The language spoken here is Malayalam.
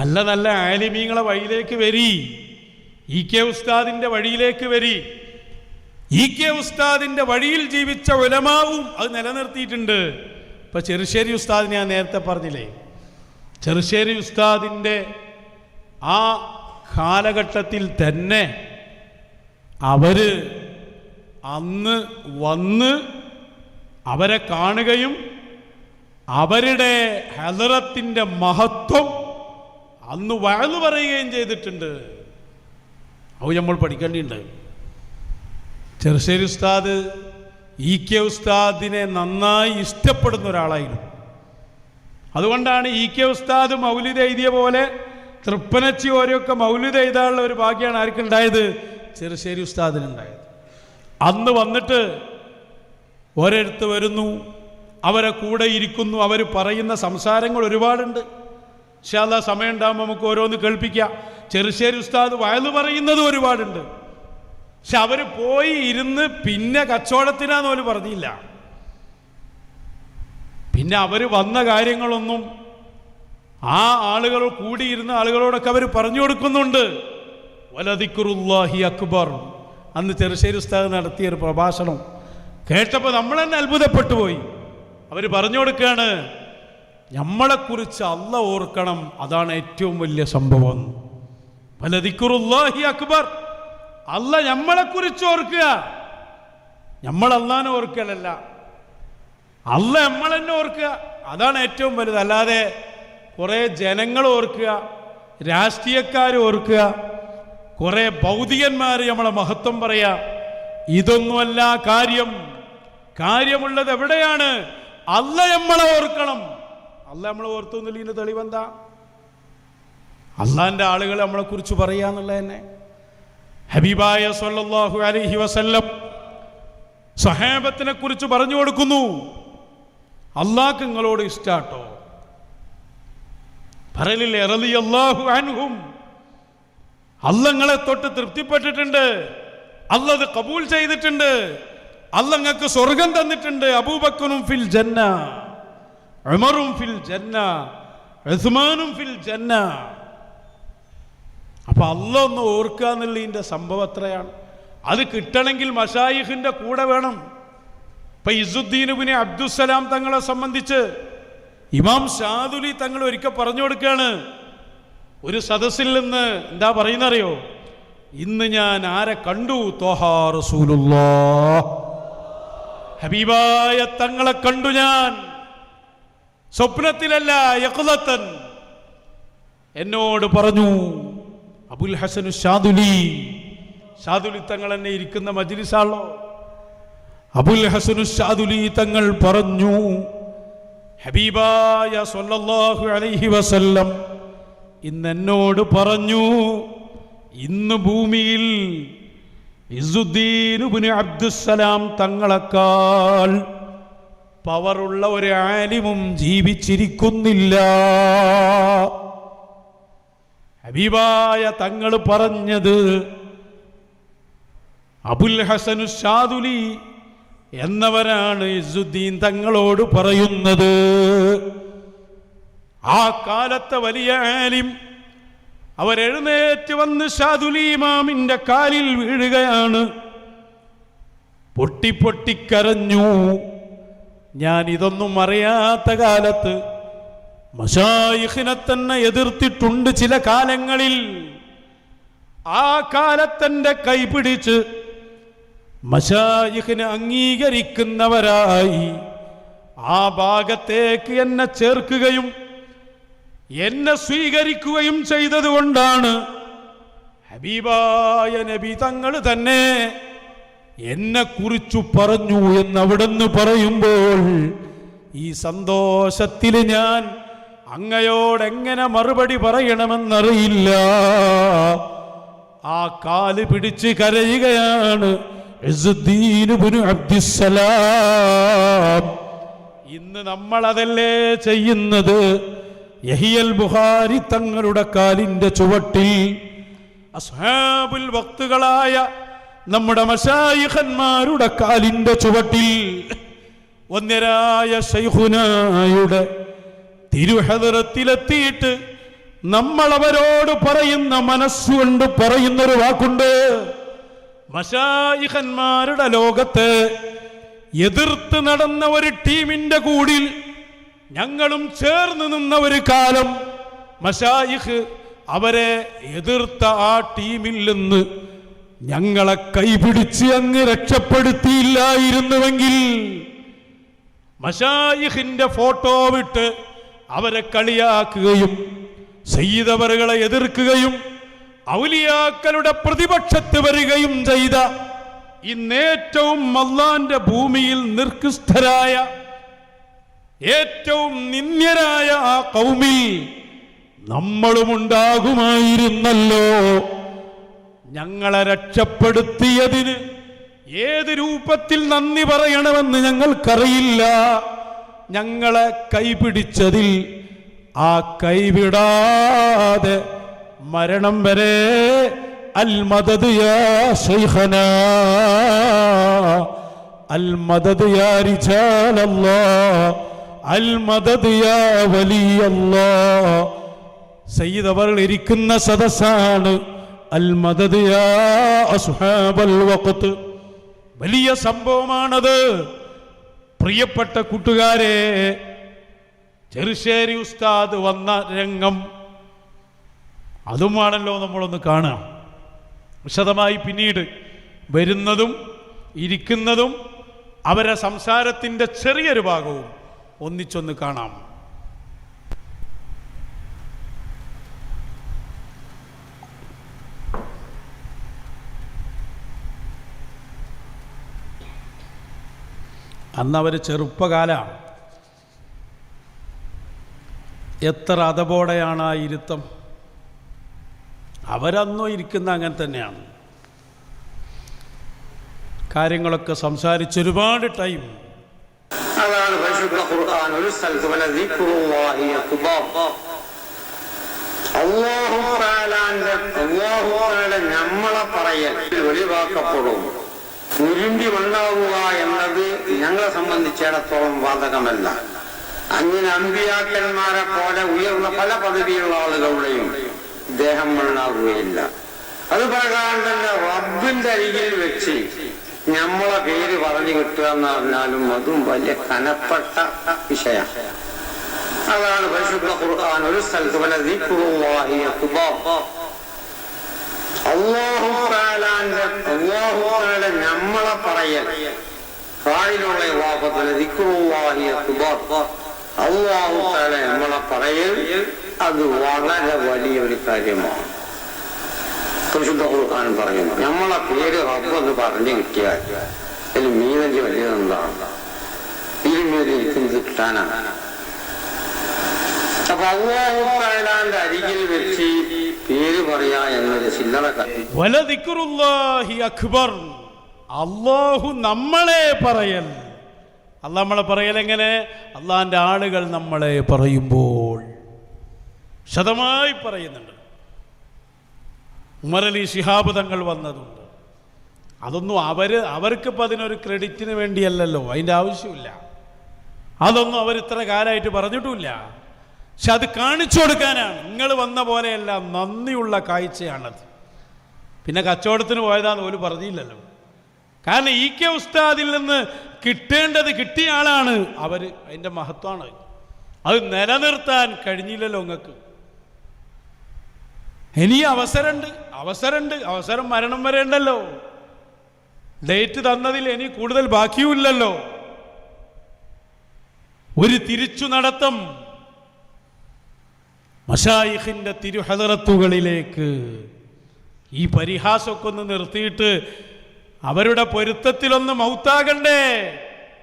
നല്ല നല്ല ആലിമീങ്ങളെ വഴിയിലേക്ക് വരി. EK ഉസ്താദിന്റെ വഴിയിലേക്ക് വരി. EK ഉസ്താദിന്റെ വഴിയിൽ ജീവിച്ച ഉലമാവും അത് നിലനിർത്തിയിട്ടുണ്ട്. ഇപ്പൊ ചെറുശ്ശേരി ഉസ്താദിനെ ഞാൻ നേരത്തെ പറഞ്ഞില്ലേ, ചെറുശ്ശേരി ഉസ്താദിന്റെ ആ കാലഘട്ടത്തിൽ തന്നെ അവര് അന്ന് വന്ന് അവരെ കാണുകയും അവരുടെ ഹദറത്തിന്റെ മഹത്വം അന്ന് വഅദ് പറയുകയും ചെയ്തിട്ടുണ്ട്. അത് നമ്മൾ പഠിക്കേണ്ടിയുണ്ട്. ചെറുശ്ശേരി ഉസ്താദ് EK ഉസ്താദിനെ നന്നായി ഇഷ്ടപ്പെടുന്ന ഒരാളായിരുന്നു. അതുകൊണ്ടാണ് EK ഉസ്താദ് മൗലിദ് എഴുതിയ പോലെ തൃപ്പനച്ചി ഓരോക്കെ മൗലിദ് എഴുതാനുള്ള ഒരു ഭാഗ്യമാണ് ആർക്കുണ്ടായത്? ചെറുശ്ശേരി ഉസ്താദിനുണ്ടായത്. അന്ന് വന്നിട്ട് ഓരോരുത്തർ വരുന്നു, അവരെ കൂടെ ഇരിക്കുന്നു, അവർ പറയുന്ന സംസാരങ്ങൾ ഒരുപാടുണ്ട്. ഇൻഷാ അല്ലാഹ് സമയം ഉണ്ടാകുമ്പോൾ നമുക്ക് ഓരോന്ന് കേൾപ്പിക്കാം. ചെറുശ്ശേരി ഉസ്താദ് വയല് പറയുന്നത് ഒരുപാടുണ്ട്. പക്ഷെ അവർ പോയി ഇരുന്ന് പിന്നെ കച്ചവടത്തിനാന്ന് പോലും പറഞ്ഞില്ല. പിന്നെ അവർ വന്ന കാര്യങ്ങളൊന്നും ആ ആളുകൾ കൂടിയിരുന്ന ആളുകളോടൊക്കെ അവർ പറഞ്ഞു കൊടുക്കുന്നുണ്ട്. വലദിക്റുല്ലാഹി അക്ബർ. അന്ന് ചെറുശ്ശേരി ഉസ്താദ് നടത്തിയൊരു പ്രഭാഷണം കേട്ടപ്പോൾ നമ്മൾ തന്നെ അത്ഭുതപ്പെട്ടു പോയി. അവർ പറഞ്ഞു കൊടുക്കുകയാണ്, നമ്മളെക്കുറിച്ച് അല്ലാഹ് ഓർക്കണം, അതാണ് ഏറ്റവും വലിയ സംഭവം. വലദിക്റുല്ലാഹി അക്ബർ. അല്ലാഹ് നമ്മളെക്കുറിച്ച് ഓർക്കുക. നമ്മൾ അല്ലാഹനെ ഓർക്കലല്ല, അല്ലാഹ് നമ്മളെന്നെ ഓർക്കുക, അതാണ് ഏറ്റവും വലുത്. അല്ലാതെ കുറേ ജനങ്ങൾ ഓർക്കുക, രാഷ്ട്രീയക്കാർ ഓർക്കുക, കുറേ ഭൗതികന്മാർ നമ്മളെ മഹത്വം പറയാ, ഇതൊന്നുമല്ല കാര്യം. കാര്യമുള്ളത് എവിടെയാണ്? അല്ലാഹ് നമ്മളെ ഓർക്കണം. അല്ലാഹ് നമ്മളെ ഓർത്തുന്നില്ല, തെളിവെന്താ? അള്ളാന്റെ ആളുകൾ നമ്മളെ കുറിച്ച് പറയാന്നുള്ളത് തന്നെ. ഹബീബായ സല്ലല്ലാഹു അലൈഹി വസല്ലം സഹാബത്തിനെ കുറിച്ച് പറഞ്ഞു കൊടുക്കുന്നു, അള്ളാഹ്ക്ക് നിങ്ങളോട് ഇഷ്ടാട്ടോ. പറലില്ലേ റളിയല്ലാഹു അൻഹും, അല്ലാഹ് നിങ്ങളെ തൊട്ട് തൃപ്തിപ്പെട്ടിട്ടുണ്ട്, അല്ലാഹ് അത് കബൂൽ ചെയ്തിട്ടുണ്ട്, അല്ലാഹ് നിങ്ങൾക്ക് സ്വർഗം തന്നിട്ടുണ്ട്. അബൂബക്കറും ഫിൽ ജന്ന, ഉമറും ഫിൽ ജന്ന, ഉസ്മാനും ഫിൽ ജന്ന. അപ്പൊ അല്ലാഹ് ഒന്ന് ഓർക്കുക എന്നുള്ളതിന്റെ സംഭവം എത്രയാണ്. അത് കിട്ടണമെങ്കിൽ മശായിഖിന്റെ കൂടെ വേണം. ഇപ്പൊ ഇസുദ്ദീൻ ഇബ്നു അബ്ദുസ്സലാം തങ്ങളെ സംബന്ധിച്ച് ഇമാം ഷാദുലി തങ്ങൾ ഒരിക്കൽ പറഞ്ഞു കൊടുക്കുകയാണ്, ഒരു സദസ്സിൽ നിന്ന് എന്താ പറയുന്നറിയോ? ഇന്ന് ഞാൻ ആരെ കണ്ടു? ത്വഹാ റസൂലുള്ളാഹ്, ഹബീബായ തങ്ങളെ കണ്ടു ഞാൻ, സ്വപ്നത്തിലല്ല, യഖ്ളതൻ. എന്നോട് പറഞ്ഞു അബുൽ ഹസൻ ഷാദുലി, ഷാദുലി തങ്ങൾ എന്നെ ഇരിക്കുന്ന മജ്ലിസാണല്ലോ. അബുൽ ഹസൻ ഷാദുലി തങ്ങൾ പറഞ്ഞു, ഹബീബായ സല്ലല്ലാഹു അലൈഹി വസല്ലം ഇന്ന് എന്നോട് പറഞ്ഞു, ഇന്ന് ഭൂമിയിൽ ഇസുദ്ദീൻ ഇബ്നു അബ്ദുസ്സലാം തങ്ങളെക്കാൾ പവറുള്ള ഒരു ആലിമും ജീവിച്ചിരിക്കുന്നില്ല. ഹബീബായ തങ്ങൾ പറഞ്ഞത് അബുൽ ഹസൻ ഷാദുലി എന്നവരാണ് ഇസുദ്ദീൻ തങ്ങളോട് പറയുന്നത്. ആ കാലത്തെ വലിയ ആലിം അവരെഴുന്നേറ്റ് വന്ന് ഷാദുലി ഇമാമിന്റെ കാലിൽ വീഴുകയാണ്, പൊട്ടിപ്പൊട്ടിക്കരഞ്ഞു. ഞാൻ ഇതൊന്നും അറിയാത്ത കാലത്ത് മശായിഖിനെ തന്നെ എതിർത്തിട്ടുണ്ട് ചില കാലങ്ങളിൽ. ആ കാലത്തെന്റെ കൈപിടിച്ച് മശായിഖിനെ അംഗീകരിക്കുന്നവരായി ആ ഭാഗത്തേക്ക് എന്നെ ചേർക്കുകയും എന്നെ സ്വീകരിക്കുകയും ചെയ്തതുകൊണ്ടാണ് ഹബീബായ നബി തങ്ങൾ തന്നെ എന്നെ കുറിച്ചു പറഞ്ഞു എന്നവിടുന്ന് പറയുമ്പോൾ ഈ സന്തോഷത്തിൽ ഞാൻ അങ്ങയോടെങ്ങനെ മറുപടി പറയണമെന്നറിയില്ല. ആ കാല് പിടിച്ച് കരയുകയാണ് ഇസുദ്ദീൻ ഇബ്നു അബ്ദുസ്സലാം. ഇന്ന് നമ്മൾ അതല്ലേ ചെയ്യുന്നത്? യഹിയൽ ബുഖാരി തങ്ങളുടെ കാലിന്റെ ചുവട്ടിൽ അസ്ഹാബുൽ വക്തുകളായ നമ്മുടെ മശായിഖന്മാരുടെ കാലിന്റെ ചുവട്ടിൽ ഒന്നരായ ശൈഖുനായുടെ തിരുഹദറത്തിലെത്തിയിട്ട് നമ്മൾ അവരോട് പറയുന്ന മനസ്സുകൊണ്ട് പറയുന്നൊരു വാക്കുണ്ട്. മശായിഖന്മാരുടെ ലോകത്ത് എതിർത്ത് നടന്ന ഒരു ടീമിന്റെ കൂടിൽ ഞങ്ങളും ചേർന്ന് നിന്ന ഒരു കാലം മശായിഖ് അവരെ എതിർത്ത ആ ടീമിൽ നിന്ന് ഞങ്ങളെ കൈപിടിച്ച് അങ്ങ് രക്ഷപ്പെടുത്തിയില്ലായിരുന്നുവെങ്കിൽ മശായിഖിന്റെ ഫോട്ടോ വിട്ട് അവരെ കളിയാക്കുകയും സയ്യിദവറുകളെ എതിർക്കുകയും ഔലിയാക്കളുടെ പ്രതിപക്ഷത്ത് വരികയും ചെയ്ത ഇന്നേറ്റവും അല്ലാഹുവിന്റെ ഭൂമിയിൽ നിർകൃഷ്ടരായ ഏറ്റവും നിന്ദ്യരായ ആ ഖൗമിൽ നമ്മളുമുണ്ടാകുമായിരുന്നല്ലോ. ഞങ്ങളെ രക്ഷപ്പെടുത്തിയതിന് ഏത് രൂപത്തിൽ നന്ദി പറയണമെന്ന് ഞങ്ങൾക്കറിയില്ല. ഞങ്ങളെ കൈപിടിച്ചതിൽ ആ കൈവിടാതെ മരണം വരെ അൽ മദദ് യാ ശൈഖനാ അൽ മദദ് യാ റിജാലല്ലാഹ് അൽ മദദ് യാ വലിയല്ലാഹ്. സയ്യിദ് അവർ ഇരിക്കുന്ന സദസ്സാണ്. അൽ മദദ് യാ അസ്ഹാബൽ വഖ്ത്. വലിയ സംഭവമാണത്. പ്രിയപ്പെട്ട കൂട്ടുകാരെ, ചെറുശ്ശേരി ഉസ്താദ് വന്ന രംഗം അതുമാണല്ലോ നമ്മളൊന്ന് കാണാം. വിശദമായി പിന്നീട് വരുന്നതും ഇരിക്കുന്നതും അവരെ സംസാരത്തിൻ്റെ ചെറിയൊരു ഭാഗവും ഒന്നിച്ചൊന്ന് കാണാം. അന്നവർ ചെറുപ്പകാലമാണ്. എത്ര അതപോടെയാണ് ആ ഇരുത്തം. അവരന്നോ ഇരിക്കുന്ന അങ്ങനെ തന്നെയാണ്. കാര്യങ്ങളൊക്കെ സംസാരിച്ച് ഒരുപാട് ടൈം. അതാണ് പരിശുദ്ധ ഖുർആൻ. ഒരു സ്ഥലത്ത് വലദിക്റുല്ലാഹി അക്ബർ. അല്ലാഹു തആല നമ്മളെ പറയൽ ഒഴിവാക്കപ്പെടും. ഉരുണ്ടി മണ്ണാവുക എന്നത് ഞങ്ങളെ സംബന്ധിച്ചിടത്തോളം ബാധകമല്ല. അങ്ങനെ അമ്പിയാക്കന്മാരെ പോലെ ഉയർന്ന പല പദവിയുള്ള ആളുകളുടെയും ദേഹം മണ്ണാവുകയില്ല. അത് പ്രകാരം തന്നെ റബ്ബിന്റെ അരികിൽ വെച്ച് നമ്മളെ പേര് പറഞ്ഞു കിട്ടുക എന്ന് പറഞ്ഞാലും അതും വലിയ കനപ്പെട്ട വിഷയം. അതാണ് പരിശുദ്ധ ഖുർആൻ. ഒരു സ്ഥലത്ത് വലദിക്റുല്ലാഹി അക്ബർ. അല്ലാഹു തആല നമ്മളെ പറയൽ ഫായിലുള്ള ഇളാഫത്തുൽ ദിക്റുല്ലാഹി അക്ബർ. അല്ലാഹു തആല നമ്മളെ പറയൽ അത് വളരെ വലിയൊരു കാര്യമാണ്. പരിശുദ്ധ ഖുർആൻ പറയുന്നു, നമ്മളെ പേര് റബ്ബ് എന്ന് പറഞ്ഞു കിട്ടിയാൽ അതിൽ മീനഞ്ച് വലിയതെന്താണ്? ഇരുമേലിരിക്കുന്നത് കിട്ടാനാണ്. അപ്പൊ അല്ലാഹു തആലാന്റെ അരികിൽ വെച്ച് പേര് പറയാ എന്നൊരു ചില്ലറ വലദിക്റുല്ലാഹി അക്ബർ. അല്ലാഹു നമ്മളെ പറയൽ. അല്ലാഹ് നമ്മളെ പറയൽ എങ്ങനെ? അള്ളാഹിന്റെ ആളുകൾ നമ്മളെ പറയുമ്പോൾ ശതമായി പറയുന്നുണ്ട്. ഉമർ അലി ശിഹാബ് തങ്ങൾ വന്നതുണ്ട്. അതൊന്നും അവർക്കിപ്പോൾ അതിനൊരു ക്രെഡിറ്റിന് വേണ്ടിയല്ലല്ലോ, അതിൻ്റെ ആവശ്യമില്ല. അതൊന്നും അവർ ഇത്ര കാലമായിട്ട് പറഞ്ഞിട്ടുമില്ല. പക്ഷെ അത് കാണിച്ചു കൊടുക്കാനാണ്. നിങ്ങൾ വന്ന പോലെയല്ല, നന്ദിയുള്ള കാഴ്ചയാണത്. പിന്നെ കച്ചവടത്തിന് പോയതാന്ന് പോലും പറഞ്ഞില്ലല്ലോ. കാരണം ഇ കെ ഉസ്താദിൽ നിന്ന് കിട്ടേണ്ടത് കിട്ടിയ ആളാണ് അവർ. അതിൻ്റെ മഹത്വമാണ്. അത് നിലനിർത്താൻ കഴിഞ്ഞില്ലല്ലോ നിങ്ങൾക്ക്. ഇനി അവസരം മരണം വരെ ഉണ്ടല്ലോ. ഡേറ്റ് തന്നതിൽ ഇനി കൂടുതൽ ബാക്കിയുമില്ലല്ലോ. ഒരു തിരിച്ചു നടത്തം മശായിഖിന്റെ തിരുഹദറത്തുകളിലേക്ക്. ഈ പരിഹാസമൊക്കെ ഒന്ന് നിർത്തിയിട്ട് അവരുടെ പൊരുത്തത്തിലൊന്ന് മൗത്താകണ്ടേ?